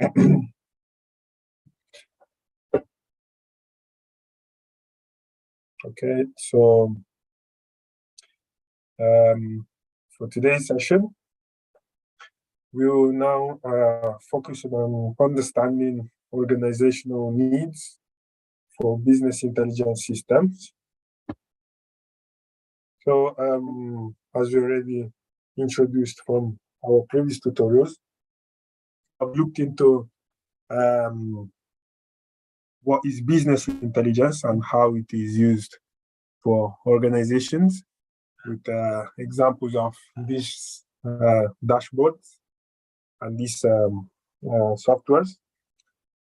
Okay, so for today's session, we will now focus on understanding organizational needs for business intelligence systems. So, as we already introduced from our previous tutorials, I've looked into what is business intelligence and how it is used for organizations, with examples of these dashboards and these softwares,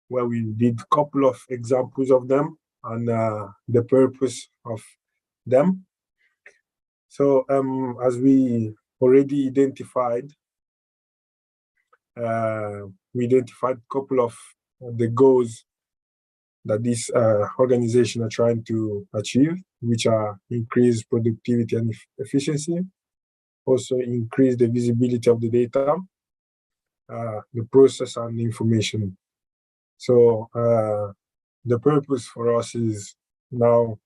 where we did a couple of examples of them and the purpose of them. So as we already identified, a couple of the goals that this organization are trying to achieve, which are increase productivity and efficiency, also increase the visibility of the data, the process and the information. So the purpose for us is now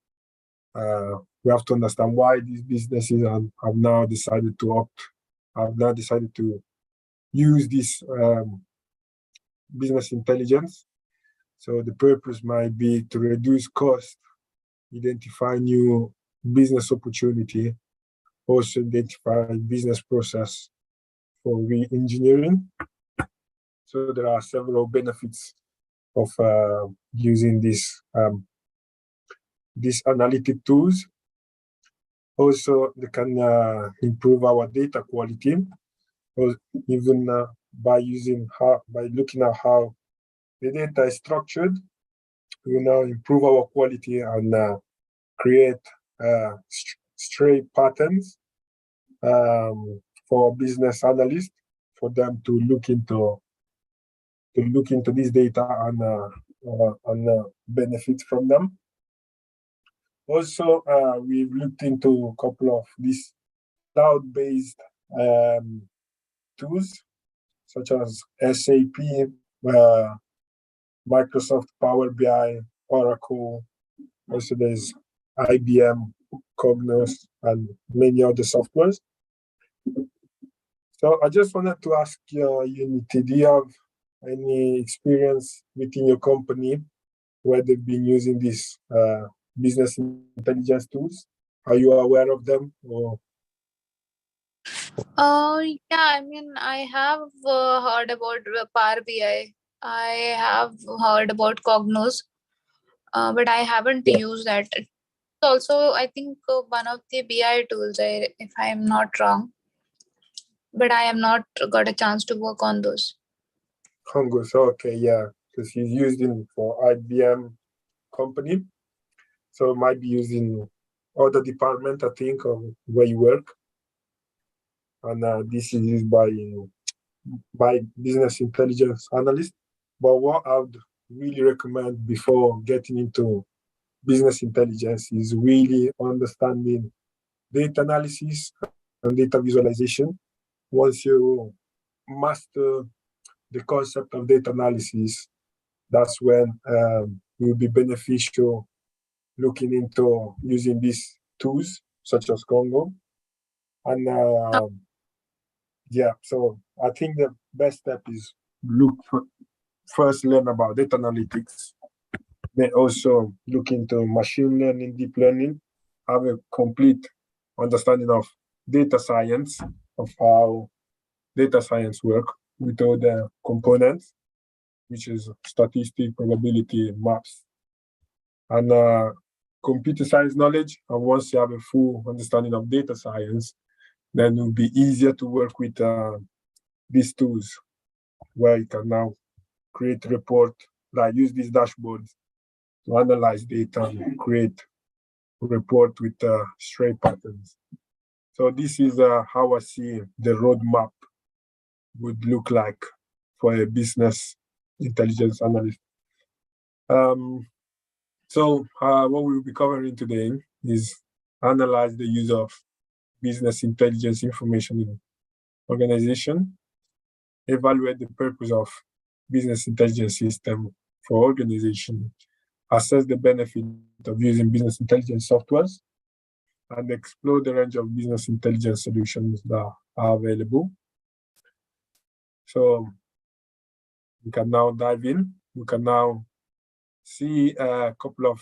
we have to understand why these businesses have now decided to use this business intelligence. So the purpose might be to reduce cost, identify new business opportunity, also identify business process for re-engineering. So there are several benefits of using these analytic tools. Also, they can improve our data quality, or even by looking at how the data is structured. We will now improve our quality and create stray patterns for business analysts, for them to look into this data and benefit from them. Also, we've looked into a couple of these cloud-based tools, such as SAP, Microsoft Power BI, Oracle. Also, there's IBM, Cognos, and many other softwares. So I just wanted to ask Unity, do you have any experience within your company where they've been using these business intelligence tools? Are you aware of them? Or? Yeah, I mean, I have heard about Power BI. I have heard about Cognos, but I haven't used that. Also, I think one of the BI tools, if I am not wrong, but I have not got a chance to work on those. Cognos, okay, yeah, because he's used it for IBM company, so it might be used in other department, I think, of where you work, and this is used by business intelligence analysts. But what I would really recommend before getting into business intelligence is really understanding data analysis and data visualization. Once you master the concept of data analysis, that's when it will be beneficial looking into using these tools such as Congo. And yeah, so I think the best step is first learn about data analytics, then also look into machine learning, deep learning, have a complete understanding of data science, of how data science work with all the components, which is statistics, probability, maps, and computer science knowledge. And once you have a full understanding of data science, then it will be easier to work with these tools, where you can now create report, like use these dashboards to analyze data and create a report with stray patterns. So this is how I see the roadmap would look like for a business intelligence analyst. So what we'll be covering today is analyze the use of business intelligence information in organization, evaluate the purpose of business intelligence system for organization, assess the benefit of using business intelligence softwares, and explore the range of business intelligence solutions that are available. So we can now dive in. We can now see a couple of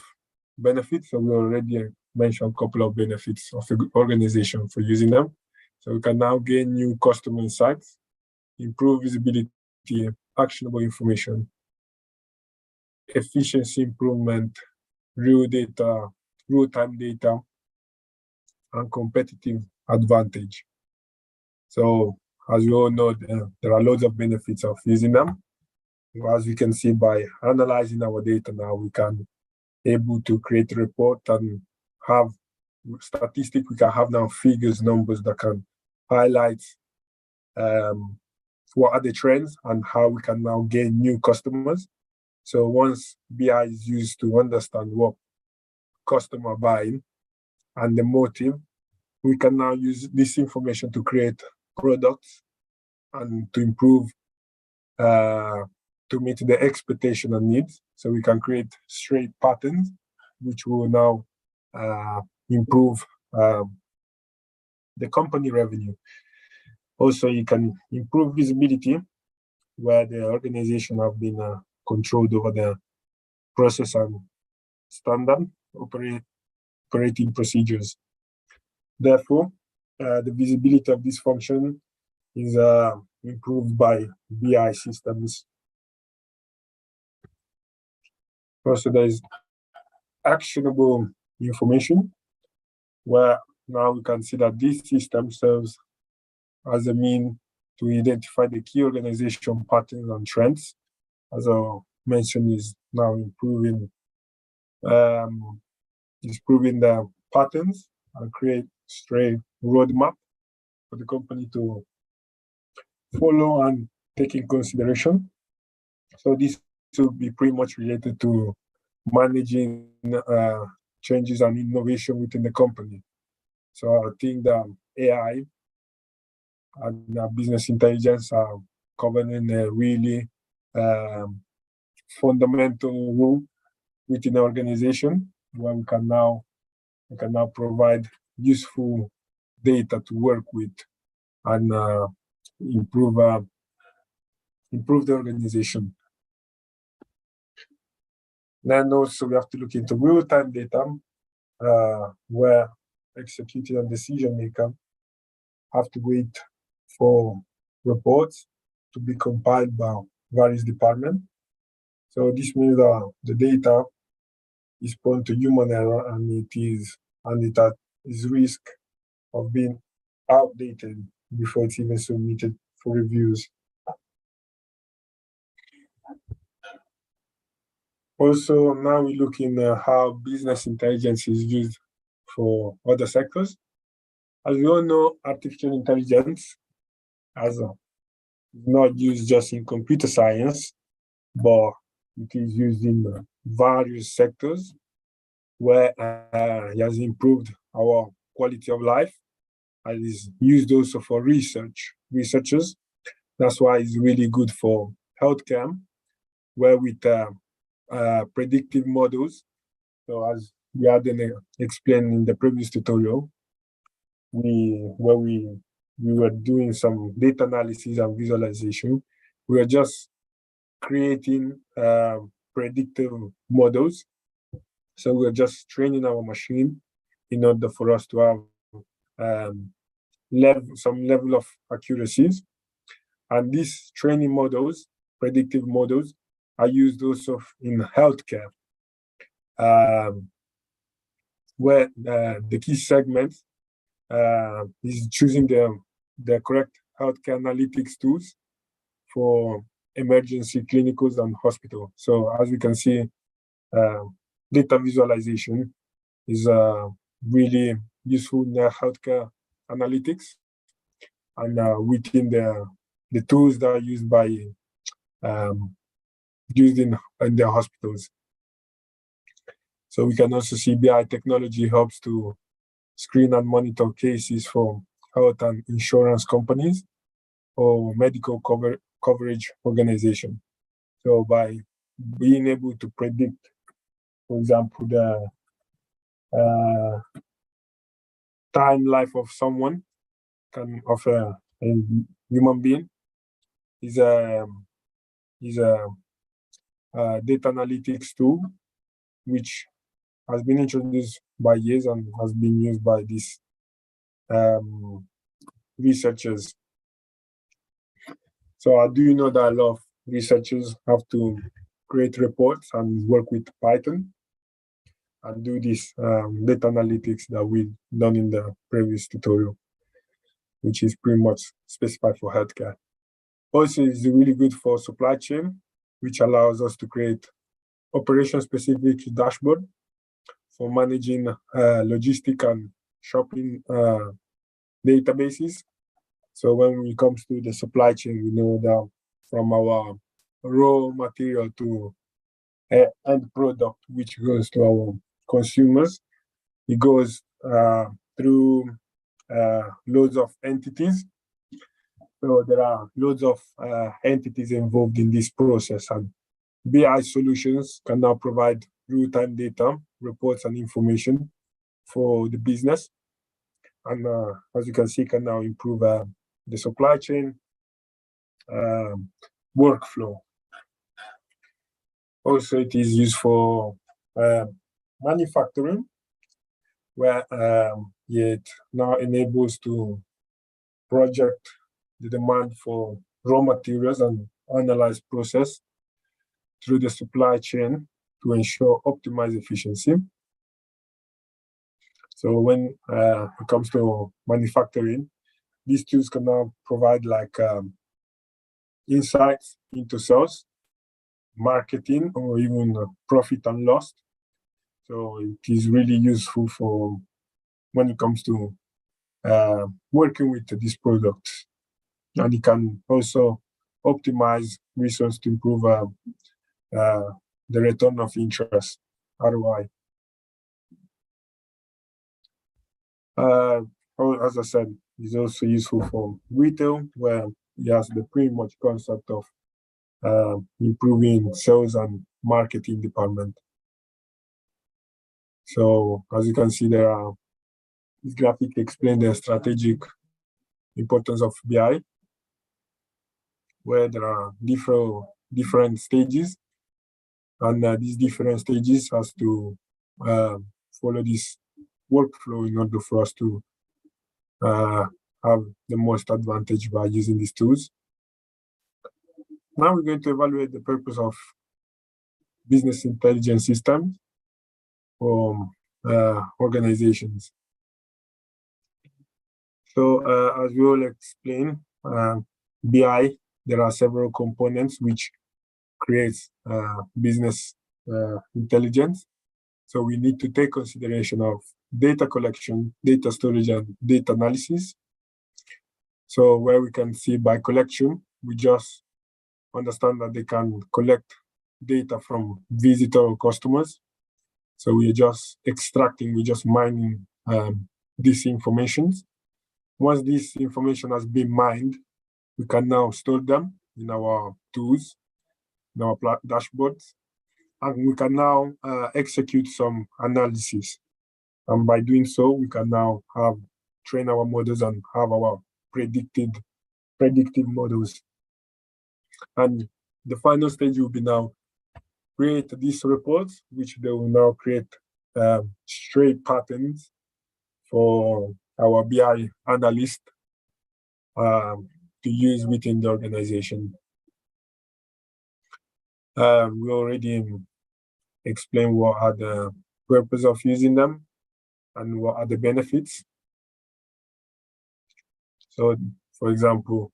benefits. So we already mentioned a couple of benefits of the organization for using them. So we can now gain new customer insights, improve visibility, actionable information, efficiency improvement, real-time data, and competitive advantage. So as we all know, there are loads of benefits of using them. As we can see, by analyzing our data now, we can able to create a report and have statistics. We can have now figures, numbers that can highlight what are the trends and how we can now gain new customers. So once BI is used to understand what customer buying and the motive, we can now use this information to create products and to improve, to meet the expectation and needs. So we can create straight patterns, which will now improve the company revenue. Also, you can improve visibility where the organization have been controlled over the process and standard operating procedures. Therefore, the visibility of this function is improved by BI systems. Also, there is actionable information, where now we can see that this system serves as a means to identify the key organization patterns and trends. As I mentioned, is now improving the patterns and create straight roadmap for the company to follow and take in consideration. So this will be pretty much related to managing changes and innovation within the company. So I think that AI and business intelligence are covering a really fundamental role within the organization, where we can now provide useful data to work with and improve the organization. Then also we have to look into real-time data, where executive and decision maker have to wait for reports to be compiled by various departments. So this means that the data is prone to human error, and it is risk of being outdated before it's even submitted for reviews. Also, now we're looking at how business intelligence is used for other sectors. As we all know, artificial intelligence is not used just in computer science, but it is used in various sectors where it has improved our quality of life, and is used also for researchers. That's why it's really good for healthcare, where with predictive models. So as we had explained in the previous tutorial, where we were doing some data analysis and visualization, we were just creating predictive models. So we're just training our machine in order for us to have some level of accuracies. And these training models, predictive models, are used also in healthcare, where the key segment is choosing the correct healthcare analytics tools for emergency clinicals and hospital. So as we can see, data visualization is really useful in the healthcare analytics, and within the tools that are used by used in the hospitals. So we can also see BI technology helps to screen and monitor cases for health and insurance companies or medical coverage organization. So by being able to predict, for example, the time life of someone, of a human being, is a data analytics tool which has been introduced by years and has been used by these researchers. So I do know that a lot of researchers have to create reports and work with Python and do this data analytics that we done in the previous tutorial, which is pretty much specified for healthcare. Also, it's really good for supply chain, which allows us to create operation-specific dashboard for managing logistic and shopping databases. So when it comes to the supply chain, we know that from our raw material to end product, which goes to our consumers, it goes through loads of entities. So there are loads of entities involved in this process, and BI solutions can now provide real-time data, reports, and information for the business. And as you can see, can now improve the supply chain workflow. Also, it is used for manufacturing, where it now enables to project the demand for raw materials and analyze process through the supply chain to ensure optimized efficiency. So when it comes to manufacturing, these tools can now provide like insights into sales, marketing, or even profit and loss. So it is really useful for when it comes to working with these products. And it can also optimize resource to improve the return of interest, ROI. As I said, it's also useful for retail, where it has the pretty much concept of improving sales and marketing department. So as you can see, this graphic explains the strategic importance of BI, where there are different stages, and these different stages has to follow this workflow in order for us to have the most advantage by using these tools. Now we're going to evaluate the purpose of business intelligence systems for organizations. So as we all explained, BI, there are several components which creates business intelligence. So we need to take consideration of data collection, data storage, and data analysis. So where we can see by collection, we just understand that they can collect data from visitor or customers. So we're just extracting, we're just mining this information. Once this information has been mined, we can now store them in our tools, in our dashboards, and we can now execute some analysis. And by doing so, we can now train our models and have our predictive models. And the final stage will be now create these reports, which they will now create straight patterns for our BI analyst to use within the organization. We already explained what are the purpose of using them and what are the benefits. So, for example,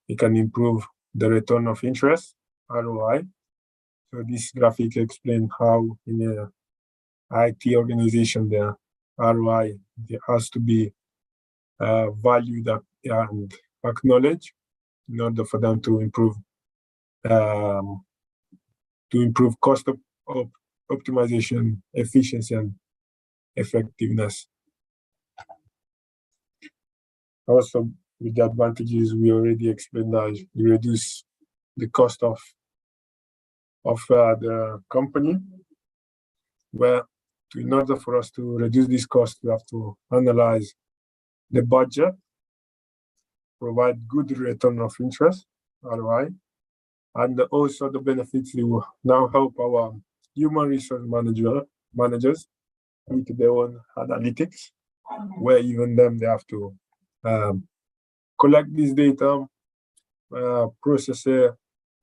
it can improve the return of interest, ROI. So this graphic explains how in a IT organization, the ROI has to be valued and acknowledged in order for them to improve cost optimization, efficiency, and effectiveness. Also, with the advantages we already explained, that you reduce the cost of of the company, where in order for us to reduce this cost, we have to analyze the budget, provide good return of interest, ROI, and also the benefits will now help our human resource managers with their own analytics, where even them, they have to collect this data, process it,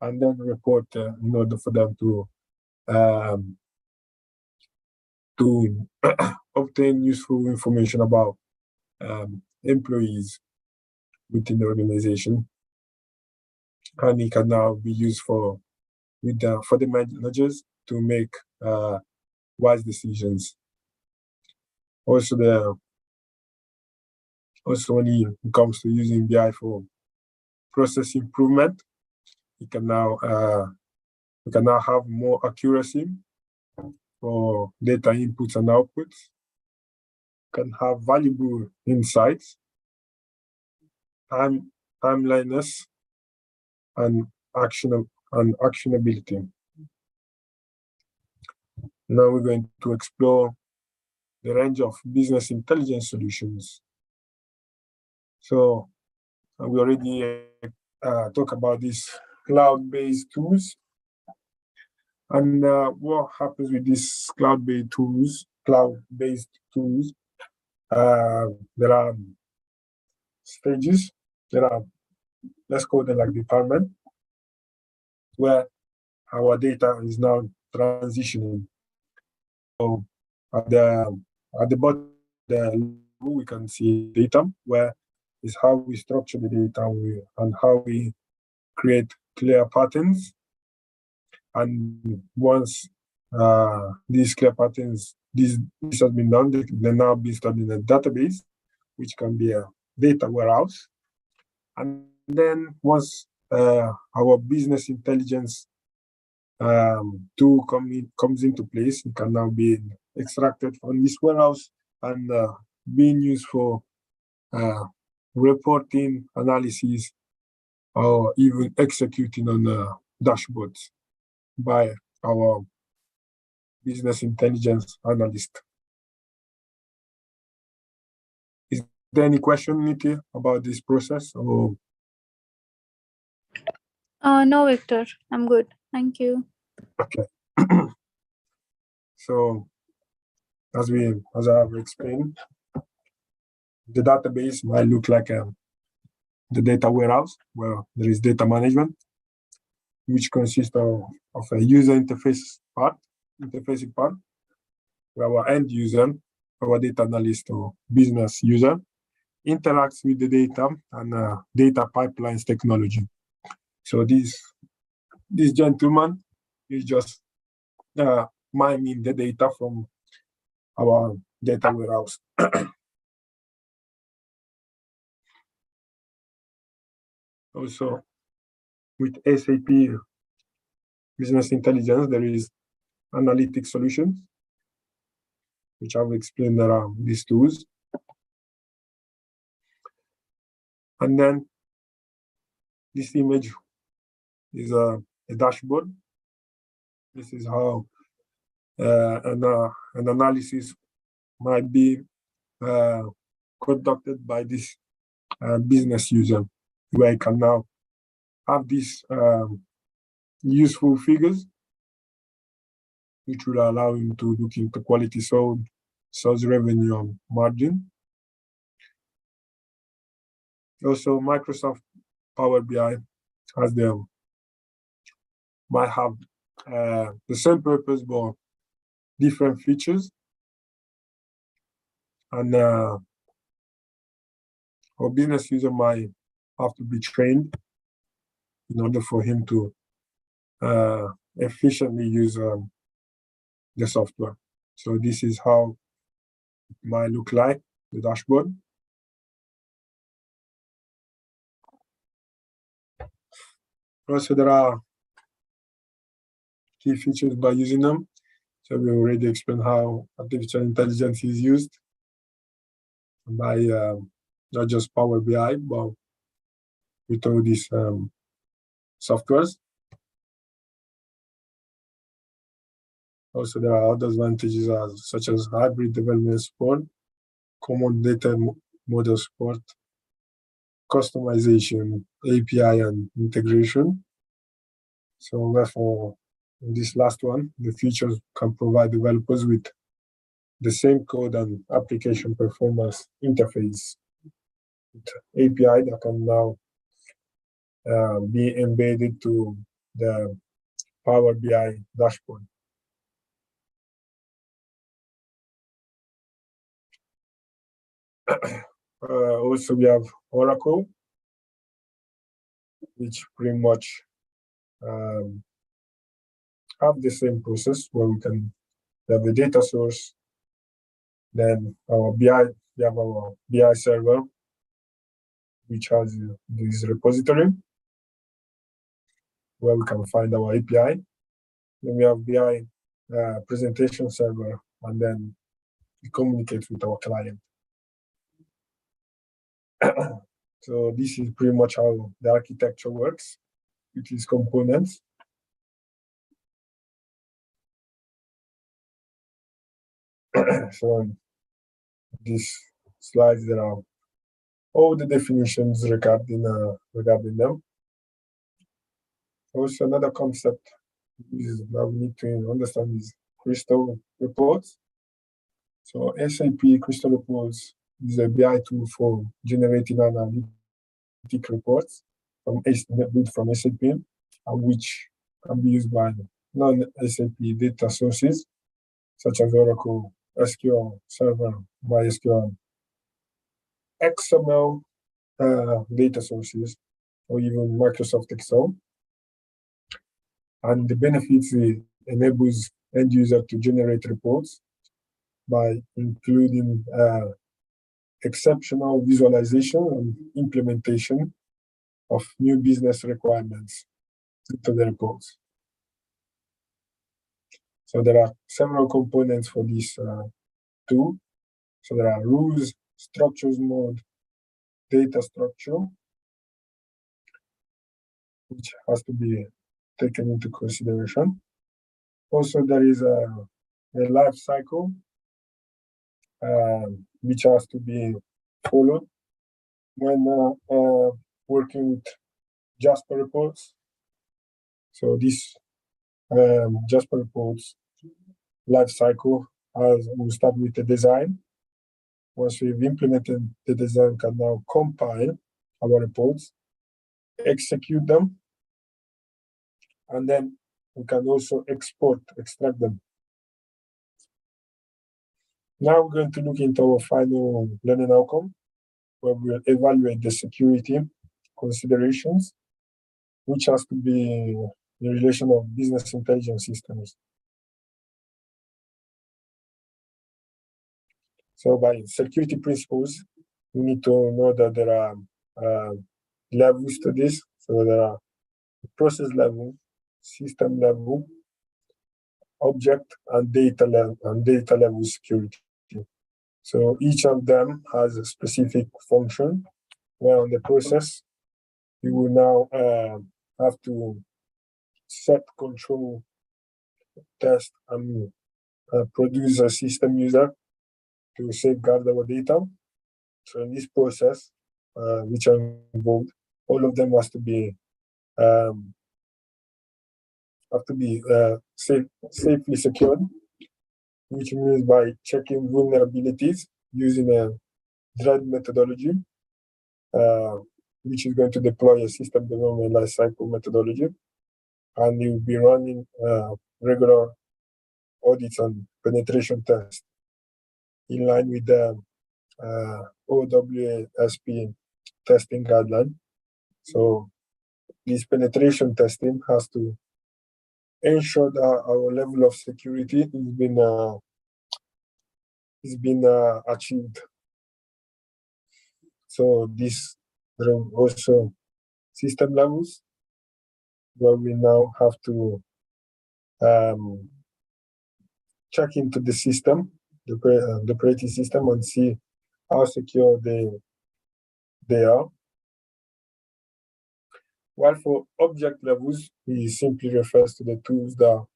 and then report in order for them to obtain useful information about employees within the organization. And it can now be used for the managers to make wise decisions. Also, when it comes to using BI for process improvement, we can now have more accuracy for data inputs and outputs. Can have valuable insights, timeliness, and actionability. Now we're going to explore the range of business intelligence solutions. So we already talked about these cloud-based tools. And what happens with these cloud-based tools? There are stages. There are, let's call them like department, where our data is now transitioning. So at the bottom, we can see data, where is how we structure the data and how we create clear patterns. And once these clear patterns, this has been done, they now be stored in a database, which can be a data warehouse. And then once our business intelligence tool comes into place, it can now be extracted from this warehouse and being used for reporting, analysis, or even executing on dashboards by our business intelligence analyst. Is there any question, Niti, about this process? Or No, Victor, I'm good. Thank you. okay. So as I have explained, the database might look like the data warehouse, where there is data management, which consists of a user interfacing part, where our end user, our data analyst or business user, interacts with the data and data pipelines technology. So this gentleman is just mining the data from our data warehouse. Also, with SAP Business Intelligence, there is Analytic Solutions, which I've explained around these tools. And then this image is a dashboard. This is how an analysis might be conducted by this business user, where I can now have these useful figures, which will allow him to look into quality sold, sales revenue, and margin. Also, Microsoft Power BI might have the same purpose but different features, and our business user might have to be trained in order for him to efficiently use the software. So this is how it might look like, the dashboard. Also, there are key features by using them. So we already explained how artificial intelligence is used by not just Power BI, but with all these softwares. Also, there are other advantages such as hybrid development support, common data model support, customization, API, and integration. So therefore, this last one, the features can provide developers with the same code and application performance interface with API that can now be embedded to the Power BI dashboard. Also, we have Oracle, which pretty much have the same process where we can have the data source, then our BI, we have our BI server, which has this repository where we can find our API. Then we have BI presentation server, and then we communicate with our client. So this is pretty much how the architecture works with these components. So in these slides, there are all the definitions regarding them. Also, another concept that we need to understand is crystal reports. So SAP Crystal Reports is a BI tool for generating analytic reports built from SAP, and which can be used by non-SAP data sources such as Oracle, SQL Server, MySQL, XML data sources, or even Microsoft Excel. And the benefits enables end user to generate reports by including exceptional visualization and implementation of new business requirements into the reports. So there are several components for this tool. So there are rules, structures mode, data structure, which has to be taken into consideration. Also, there is a life cycle, which has to be followed when working with Jasper reports. So this Jasper reports life cycle will start with the design. Once we've implemented the design, can now compile our reports, execute them, and then we can also extract them. Now we're going to look into our final learning outcome, where we'll evaluate the security considerations, which has to be in relation of business intelligence systems. So by security principles, we need to know that there are levels to this. So there are process level, system level, object and data level security. So each of them has a specific function, where on the process, you will now have to set, control, test, and produce a system user to safeguard our data. So in this process, which are involved, all of them have to be safely secured, which means by checking vulnerabilities using a DREAD methodology, which is going to deploy a system development lifecycle methodology, and you'll be running regular audits and penetration tests in line with the OWASP testing guideline. So this penetration testing has to ensure that our level of security has been achieved. So there are also system levels, where we now have to check into the system, the operating system, and see how secure they are. While for object levels, it simply refers to the tools that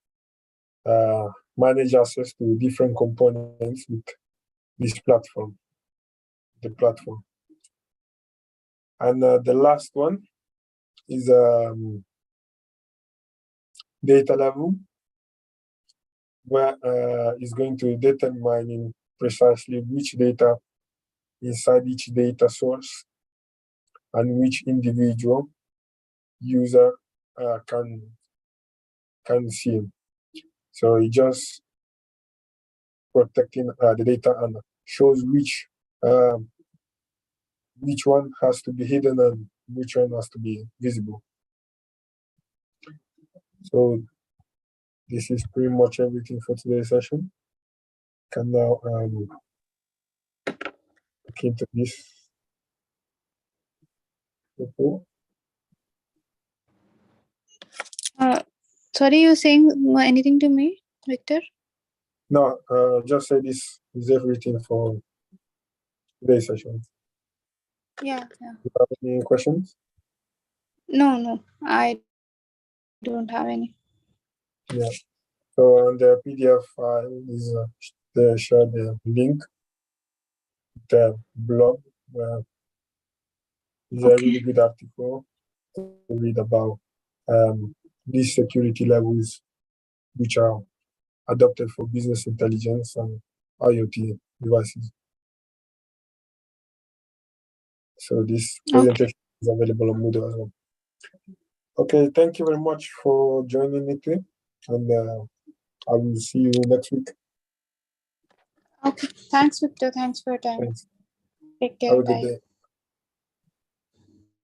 manage access to different components with this platform, the platform. And the last one is data level, where it's going to determine precisely which data inside each data source and which individual user can see. So it just protecting the data and shows which one has to be hidden and which one has to be visible. So this is pretty much everything for today's session. Can now look into this. Sorry, you saying anything to me, Victor? No, just say this is everything for today's session. Yeah. Do you have any questions? No, I don't have any. Yeah. So on the PDF file is they share the link, the blog, where is a really good article to read about these security levels which are adopted for business intelligence and IoT devices. So this presentation is available on Moodle as well. Okay, thank you very much for joining me today, and I will see you next week. Okay, thanks, Victor. Thanks for your time. Thanks. Take care. Have a good Bye. day.